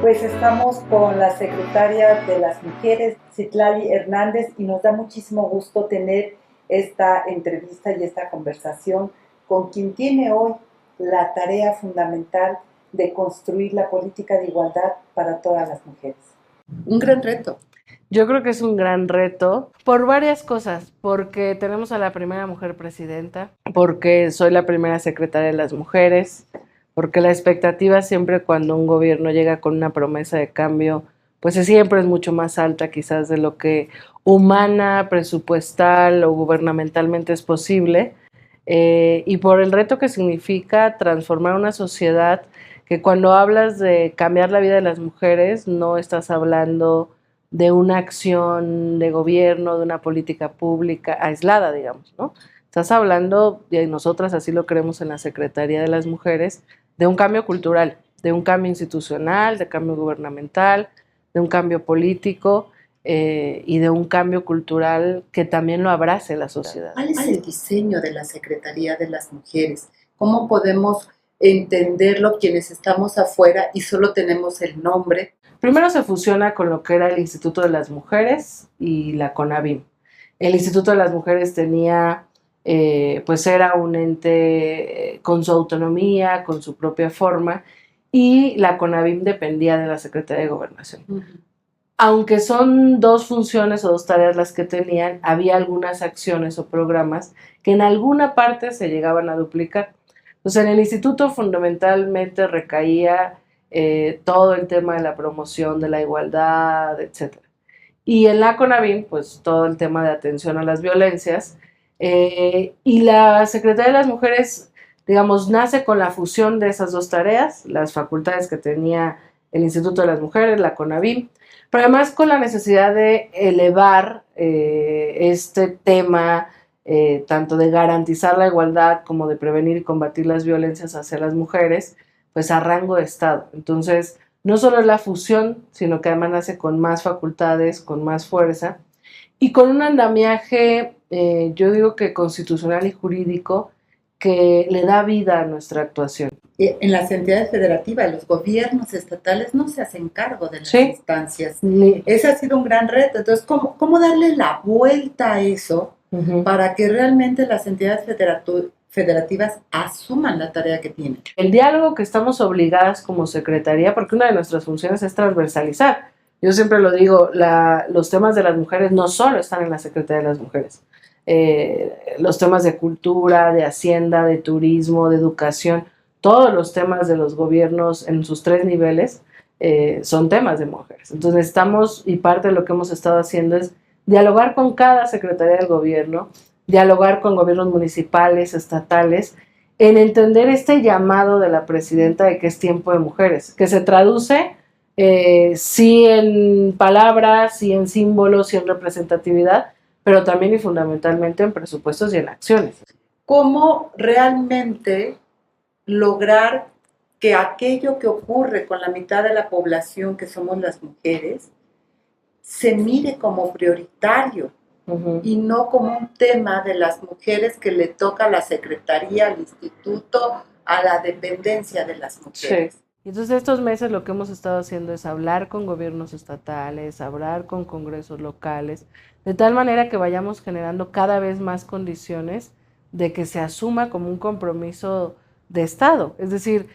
Pues estamos con la secretaria de las Mujeres, Citlali Hernández, y nos da muchísimo gusto tener esta entrevista y esta conversación con quien tiene hoy la tarea fundamental de construir la política de igualdad para todas las mujeres. Un gran reto. Yo creo que es un gran reto por varias cosas, porque tenemos a la primera mujer presidenta, porque soy la primera secretaria de las mujeres, porque la expectativa siempre cuando un gobierno llega con una promesa de cambio, pues siempre es mucho más alta quizás de lo que humana, presupuestal o gubernamentalmente es posible, y por el reto que significa transformar una sociedad que cuando hablas de cambiar la vida de las mujeres no estás hablando de una acción de gobierno, de una política pública aislada, digamos, ¿no? Estás hablando, y nosotras así lo creemos en la Secretaría de las Mujeres, de un cambio cultural, de un cambio institucional, de cambio gubernamental, de un cambio político y de un cambio cultural que también lo abrace la sociedad. ¿Cuál es el diseño de la Secretaría de las Mujeres? ¿Cómo podemos entenderlo quienes estamos afuera y solo tenemos el nombre? Primero se fusiona con lo que era el Instituto de las Mujeres y la CONAVIM. El Instituto de las Mujeres tenía, pues era un ente con su autonomía, con su propia forma, y la CONAVIM dependía de la Secretaría de Gobernación. Aunque son dos funciones o dos tareas las que tenían, había algunas acciones o programas que en alguna parte se llegaban a duplicar. Entonces, en el instituto fundamentalmente recaía todo el tema de la promoción de la igualdad, etc. Y en la CONAVIM, pues todo el tema de atención a las violencias. Y la Secretaría de las Mujeres, digamos, nace con la fusión de esas dos tareas, las facultades que tenía el Instituto de las Mujeres, la CONAVIM, pero además con la necesidad de elevar este tema, tanto de garantizar la igualdad como de prevenir y combatir las violencias hacia las mujeres, pues a rango de Estado. Entonces, no solo es la fusión, sino que además nace con más facultades, con más fuerza y con un andamiaje, yo digo que constitucional y jurídico, que le da vida a nuestra actuación. En las entidades federativas, los gobiernos estatales no se hacen cargo de las instancias. Ese ha sido un gran reto. Entonces, ¿cómo darle la vuelta a eso para que realmente las entidades federativas asuman la tarea que tienen? El diálogo que estamos obligadas como secretaría, porque una de nuestras funciones es transversalizar. Yo siempre lo digo, los temas de las mujeres no solo están en la Secretaría de las Mujeres. Los temas de cultura, de hacienda, de turismo, de educación, todos los temas de los gobiernos en sus tres niveles son temas de mujeres. Entonces estamos, y parte de lo que hemos estado haciendo es dialogar con cada secretaría del gobierno, dialogar con gobiernos municipales, estatales, en entender este llamado de la presidenta de que es tiempo de mujeres, que se traduce sí en palabras, sí en símbolos, sí en representatividad, pero también y fundamentalmente en presupuestos y en acciones. ¿Cómo realmente lograr que aquello que ocurre con la mitad de la población, que somos las mujeres, se mire como prioritario y no como un tema de las mujeres que le toca a la secretaría, al instituto, a la dependencia de las mujeres? Sí. Entonces estos meses lo que hemos estado haciendo es hablar con gobiernos estatales, hablar con congresos locales, de tal manera que vayamos generando cada vez más condiciones de que se asuma como un compromiso de Estado. Es decir,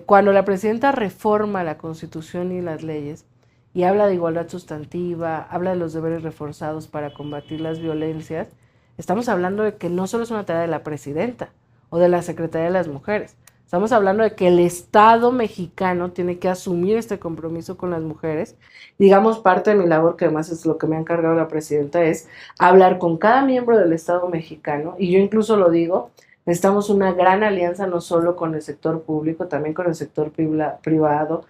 cuando la presidenta reforma la Constitución y las leyes y habla de igualdad sustantiva, habla de los deberes reforzados para combatir las violencias, estamos hablando de que no solo es una tarea de la presidenta o de la Secretaría de las Mujeres. Estamos hablando de que el Estado mexicano tiene que asumir este compromiso con las mujeres. Digamos, parte de mi labor, que además es lo que me ha encargado la presidenta, es hablar con cada miembro del Estado mexicano, y yo incluso lo digo, necesitamos una gran alianza no solo con el sector público, también con el sector privado,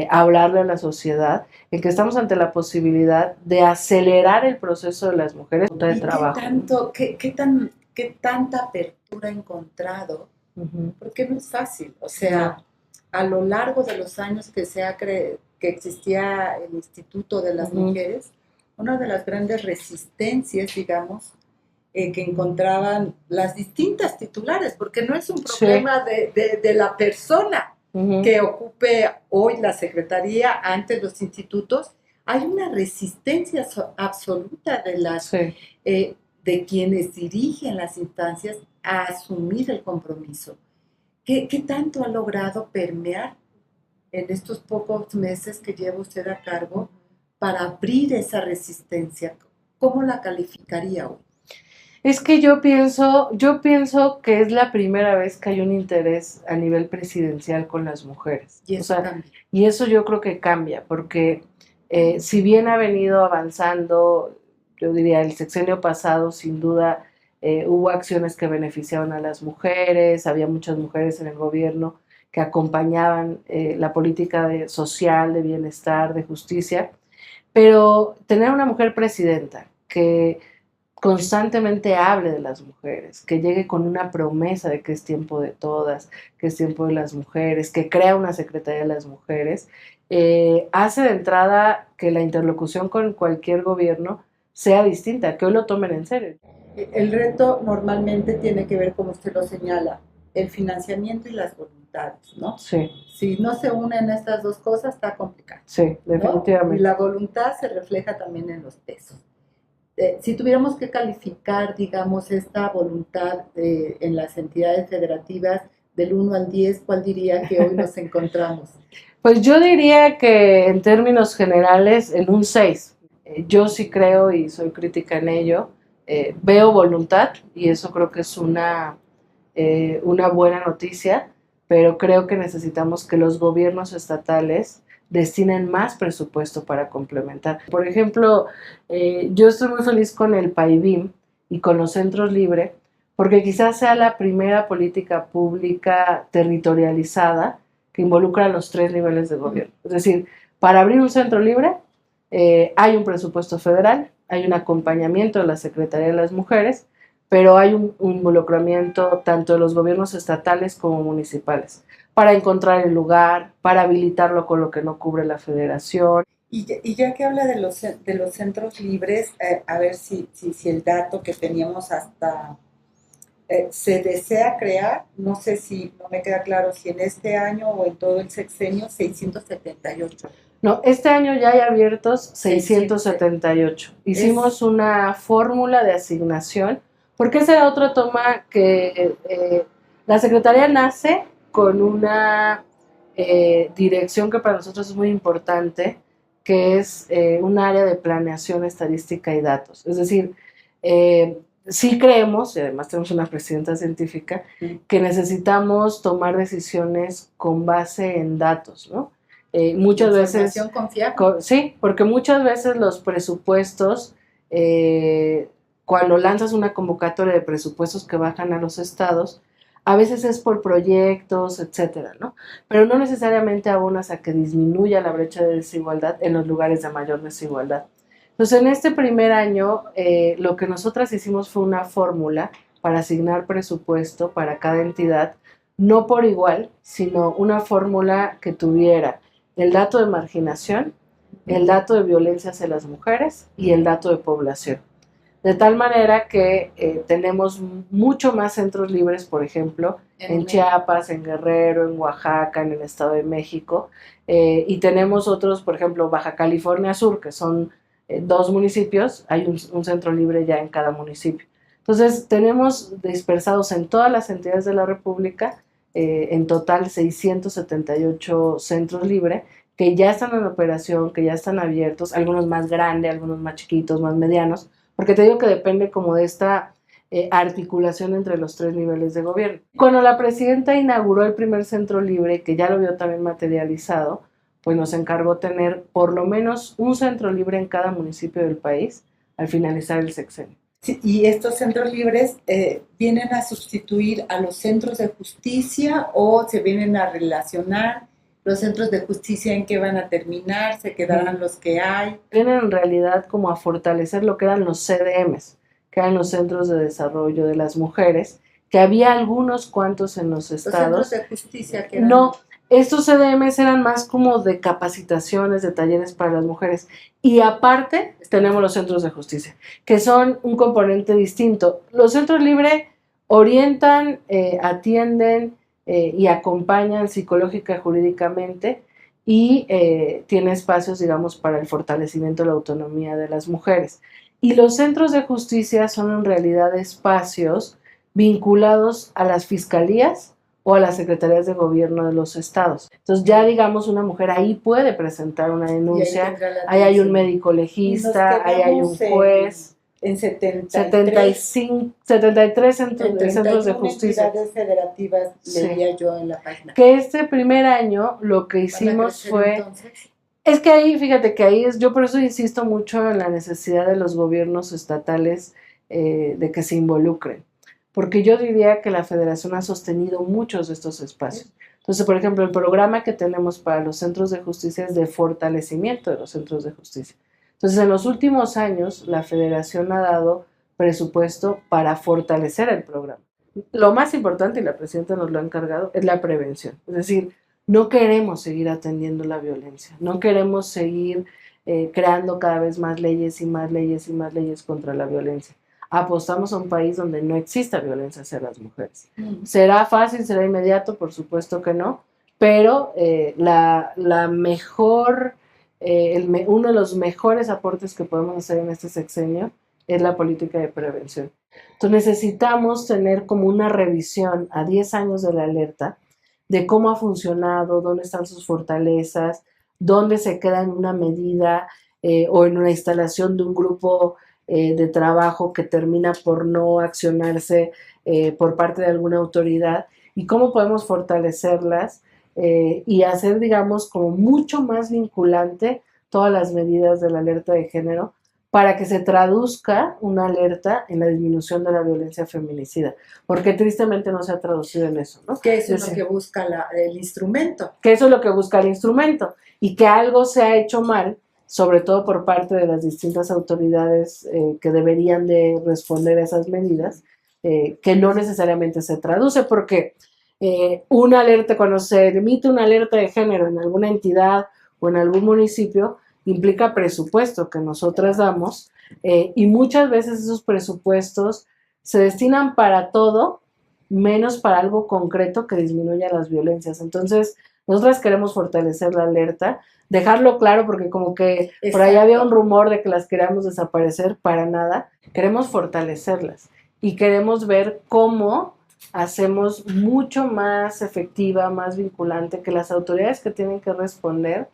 hablarle a la sociedad, en que estamos ante la posibilidad de acelerar el proceso de las mujeres de trabajo. ¿Qué tanta apertura ha encontrado? Porque no es fácil, o sea, a lo largo de los años que existía el Instituto de las Mujeres, una de las grandes resistencias, digamos, que encontraban las distintas titulares, porque no es un problema de la persona, que ocupe hoy la secretaría, antes los institutos, hay una resistencia absoluta de de quienes dirigen las instancias a asumir el compromiso. ¿Qué tanto ha logrado permear en estos pocos meses que lleva usted a cargo para abrir esa resistencia? ¿Cómo la calificaría hoy? Es que yo pienso que es la primera vez que hay un interés a nivel presidencial con las mujeres. Y eso cambia. Y eso yo creo que cambia, porque si bien ha venido avanzando, yo diría, el sexenio pasado, sin duda, hubo acciones que beneficiaban a las mujeres, había muchas mujeres en el gobierno que acompañaban la política social, de bienestar, de justicia, pero tener una mujer presidenta que constantemente hable de las mujeres, que llegue con una promesa de que es tiempo de todas, que es tiempo de las mujeres, que crea una Secretaría de las Mujeres, hace de entrada que la interlocución con cualquier gobierno sea distinta, que hoy lo tomen en serio. El reto normalmente tiene que ver, como usted lo señala, el financiamiento y las voluntades, ¿no? Sí. Si no se unen estas dos cosas, está complicado. Sí, definitivamente. ¿No? Y la voluntad se refleja también en los pesos. Si tuviéramos que calificar, digamos, esta voluntad en las entidades federativas del 1 al 10, ¿cuál diría que hoy nos encontramos? Pues yo diría que en términos generales en un 6. Yo sí creo y soy crítica en ello. Veo voluntad y eso creo que es una buena noticia, pero creo que necesitamos que los gobiernos estatales destinen más presupuesto para complementar. Por ejemplo, yo estoy muy feliz con el PAIBIM y con los centros libres, porque quizás sea la primera política pública territorializada que involucra a los 3 niveles de gobierno. Es decir, para abrir un centro libre hay un presupuesto federal, hay un acompañamiento de la Secretaría de las Mujeres, pero hay un involucramiento tanto de los gobiernos estatales como municipales para encontrar el lugar, para habilitarlo con lo que no cubre la federación. Y ya que habla de los centros libres, a ver si el dato que teníamos hasta se desea crear, no sé si, no me queda claro si en este año o en todo el sexenio, 678. No, este año ya hay abiertos 678. Hicimos una fórmula de asignación, porque esa era otra toma que la Secretaría nace con una dirección que para nosotros es muy importante, que es un área de planeación, estadística y datos. Es decir, sí creemos, y además tenemos una presidenta científica, que necesitamos tomar decisiones con base en datos, ¿no? Muchas veces confiable. Sí, porque muchas veces los presupuestos, cuando lanzas una convocatoria de presupuestos que bajan a los estados, a veces es por proyectos, etcétera, ¿no? Pero no necesariamente abonas a que disminuya la brecha de desigualdad en los lugares de mayor desigualdad. Entonces, en este primer año, lo que nosotras hicimos fue una fórmula para asignar presupuesto para cada entidad, no por igual, sino una fórmula que tuviera el dato de marginación, el dato de violencia hacia las mujeres y el dato de población. De tal manera que tenemos mucho más centros libres, por ejemplo, en Chiapas, en Guerrero, en Oaxaca, en el Estado de México, y tenemos otros, por ejemplo, Baja California Sur, que son 2 municipios, hay un centro libre ya en cada municipio. Entonces, tenemos dispersados en todas las entidades de la República, en total 678 centros libres, que ya están en operación, que ya están abiertos, algunos más grandes, algunos más chiquitos, más medianos, porque te digo que depende como de esta articulación entre los 3 niveles de gobierno. Cuando la presidenta inauguró el primer centro libre, que ya lo vio también materializado, pues nos encargó tener por lo menos un centro libre en cada municipio del país al finalizar el sexenio. Sí, y estos centros libres vienen a sustituir a los centros de justicia o se vienen a relacionar. Los centros de justicia, ¿en qué van a terminar? ¿Se quedarán los que hay? Vienen en realidad como a fortalecer lo que eran los CDMs, que eran los Centros de Desarrollo de las Mujeres, que había algunos cuantos en los estados. ¿Los centros de justicia que eran? No, estos CDMs eran más como de capacitaciones, de talleres para las mujeres. Y aparte tenemos los centros de justicia, que son un componente distinto. Los centros libres orientan, atienden, y acompañan psicológica y jurídicamente y tiene espacios, digamos, para el fortalecimiento de la autonomía de las mujeres. Y los centros de justicia son en realidad espacios vinculados a las fiscalías o a las secretarías de gobierno de los estados. Entonces ya, digamos, una mujer ahí puede presentar una denuncia, ahí hay un médico legista, ahí hay un juez. En 75, 73 centros de justicia. Entidades federativas, sí. Leía yo en la página. Que este primer año lo que hicimos fue... Entonces? Es que ahí, fíjate que ahí es, yo por eso insisto mucho en la necesidad de los gobiernos estatales de que se involucren, porque yo diría que la federación ha sostenido muchos de estos espacios. Entonces, por ejemplo, el programa que tenemos para los centros de justicia es de fortalecimiento de los centros de justicia. Entonces, en los últimos años, la federación ha dado presupuesto para fortalecer el programa. Lo más importante, y la presidenta nos lo ha encargado, es la prevención. Es decir, no queremos seguir atendiendo la violencia, no queremos seguir creando cada vez más leyes y más leyes y más leyes contra la violencia. Apostamos a un país donde no exista violencia hacia las mujeres. ¿Será fácil, será inmediato? Por supuesto que no, pero la mejor, uno de los mejores aportes que podemos hacer en este sexenio es la política de prevención. Entonces necesitamos tener como una revisión a 10 años de la alerta de cómo ha funcionado, dónde están sus fortalezas, dónde se queda en una medida o en una instalación de un grupo de trabajo que termina por no accionarse por parte de alguna autoridad y cómo podemos fortalecerlas y hacer, digamos, como mucho más vinculante todas las medidas de la alerta de género para que se traduzca una alerta en la disminución de la violencia feminicida, porque tristemente no se ha traducido en eso, ¿no? Que eso es lo que busca el instrumento. Que eso es lo que busca el instrumento, y que algo se ha hecho mal, sobre todo por parte de las distintas autoridades que deberían de responder a esas medidas, que no necesariamente se traduce, porque una alerta, cuando se emite una alerta de género en alguna entidad o en algún municipio, implica presupuesto que nosotras damos y muchas veces esos presupuestos se destinan para todo menos para algo concreto que disminuya las violencias. Entonces, nosotras queremos fortalecer la alerta, dejarlo claro porque como que Exacto. Por ahí había un rumor de que las queríamos desaparecer, para nada, queremos fortalecerlas y queremos ver cómo hacemos mucho más efectiva, más vinculante, que las autoridades que tienen que responder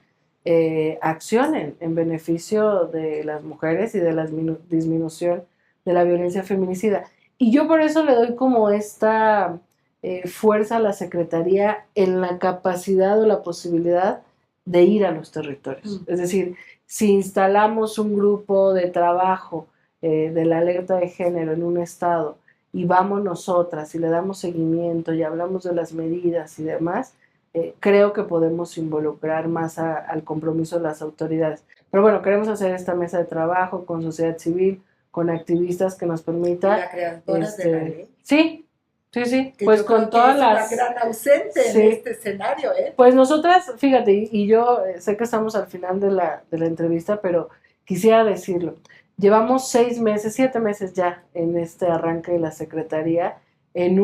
accionen en beneficio de las mujeres y de la disminución de la violencia feminicida. Y yo por eso le doy como esta fuerza a la Secretaría en la capacidad o la posibilidad de ir a los territorios. Es decir, si instalamos un grupo de trabajo de la alerta de género en un estado y vamos nosotras y le damos seguimiento y hablamos de las medidas y demás, creo que podemos involucrar más al compromiso de las autoridades. Pero bueno, queremos hacer esta mesa de trabajo con sociedad civil, con activistas que nos permita... ¿La creadora de la ley? Sí, pues con todas las... Es una gran ausente en este escenario, ¿eh? Pues nosotras, fíjate, y yo sé que estamos al final de la entrevista, pero quisiera decirlo. Llevamos 6 meses, 7 meses ya en este arranque de la Secretaría, en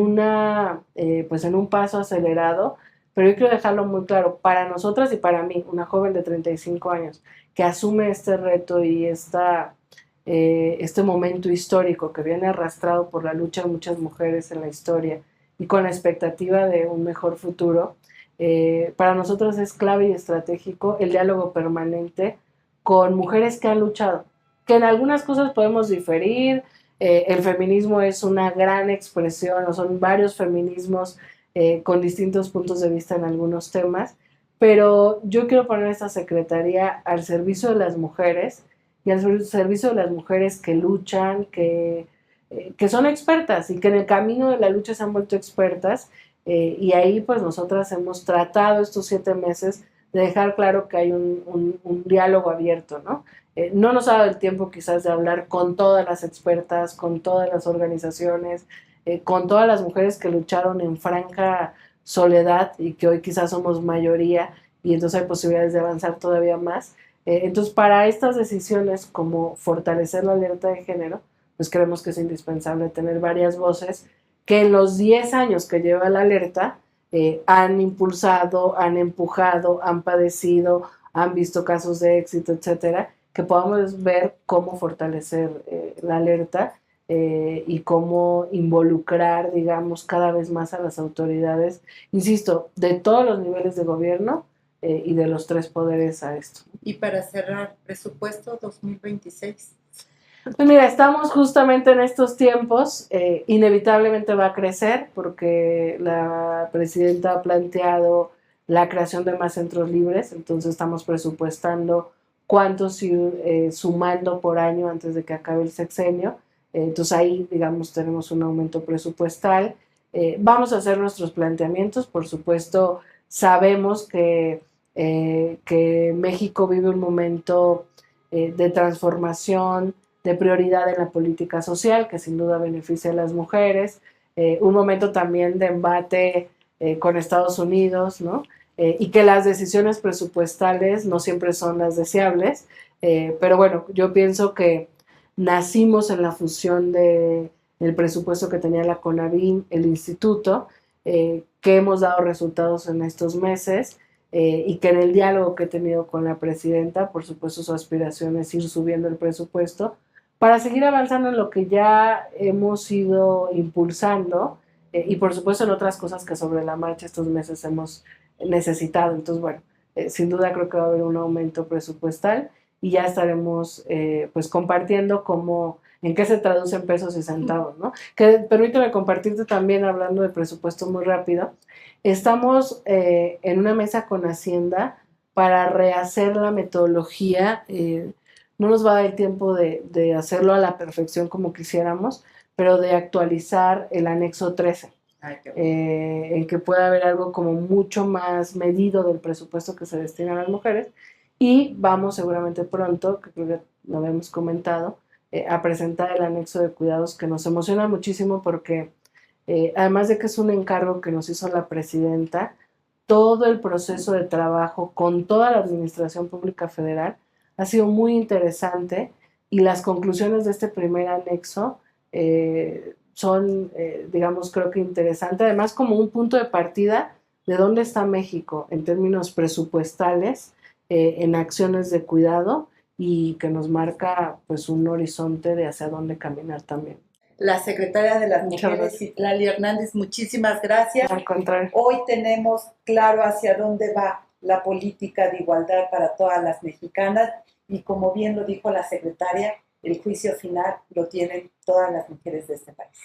pues en un paso acelerado, pero yo quiero dejarlo muy claro, para nosotras y para mí, una joven de 35 años, que asume este reto y este momento histórico que viene arrastrado por la lucha de muchas mujeres en la historia y con la expectativa de un mejor futuro, para nosotros es clave y estratégico el diálogo permanente con mujeres que han luchado, que en algunas cosas podemos diferir, el feminismo es una gran expresión, o son varios feminismos con distintos puntos de vista en algunos temas, pero yo quiero poner esta secretaría al servicio de las mujeres y al servicio de las mujeres que luchan, que son expertas y que en el camino de la lucha se han vuelto expertas, y ahí pues nosotras hemos tratado estos 7 meses de dejar claro que hay un diálogo abierto, ¿no? No nos ha dado el tiempo quizás de hablar con todas las expertas, con todas las organizaciones, con todas las mujeres que lucharon en franca soledad y que hoy quizás somos mayoría y entonces hay posibilidades de avanzar todavía más. Entonces, para estas decisiones como fortalecer la alerta de género, pues creemos que es indispensable tener varias voces que en los 10 años que lleva la alerta han impulsado, han empujado, han padecido, han visto casos de éxito, etcétera, que podamos ver cómo fortalecer la alerta y cómo involucrar, digamos, cada vez más a las autoridades, insisto, de todos los niveles de gobierno y de los tres poderes a esto. Y para cerrar, presupuesto 2026. Pues mira, estamos justamente en estos tiempos, inevitablemente va a crecer porque la presidenta ha planteado la creación de más centros libres, entonces estamos presupuestando cuántos ir sumando por año antes de que acabe el sexenio, entonces ahí, digamos, tenemos un aumento presupuestal. Vamos a hacer nuestros planteamientos, por supuesto, sabemos que México vive un momento de transformación, de prioridad en la política social, que sin duda beneficia a las mujeres, un momento también de embate con Estados Unidos, ¿no? Y que las decisiones presupuestales no siempre son las deseables, pero bueno, yo pienso que nacimos en la fusión del presupuesto que tenía la CONAVIM, el instituto, que hemos dado resultados en estos meses, y que en el diálogo que he tenido con la presidenta, por supuesto su aspiración es ir subiendo el presupuesto, para seguir avanzando en lo que ya hemos ido impulsando y por supuesto en otras cosas que sobre la marcha estos meses hemos necesitado. Entonces, bueno, sin duda creo que va a haber un aumento presupuestal y ya estaremos pues compartiendo cómo, en qué se traduce en pesos y centavos, ¿no? Que permíteme compartirte también, hablando de presupuesto muy rápido, estamos en una mesa con Hacienda para rehacer la metodología. No nos va a dar el tiempo de hacerlo a la perfección como quisiéramos, pero de actualizar el anexo 13, en que pueda haber algo como mucho más medido del presupuesto que se destina a las mujeres. Y vamos seguramente pronto, que creo que lo habíamos comentado, a presentar el anexo de cuidados, que nos emociona muchísimo porque además de que es un encargo que nos hizo la presidenta, todo el proceso de trabajo con toda la Administración Pública Federal ha sido muy interesante y las conclusiones de este primer anexo son, digamos, creo que interesante, además como un punto de partida de dónde está México en términos presupuestales, en acciones de cuidado y que nos marca pues un horizonte de hacia dónde caminar también. La secretaria de las Mujeres, Citlali Hernández, muchísimas gracias. Al contrario. Hoy tenemos claro hacia dónde va la política de igualdad para todas las mexicanas y como bien lo dijo la secretaria, el juicio final lo tienen todas las mujeres de este país.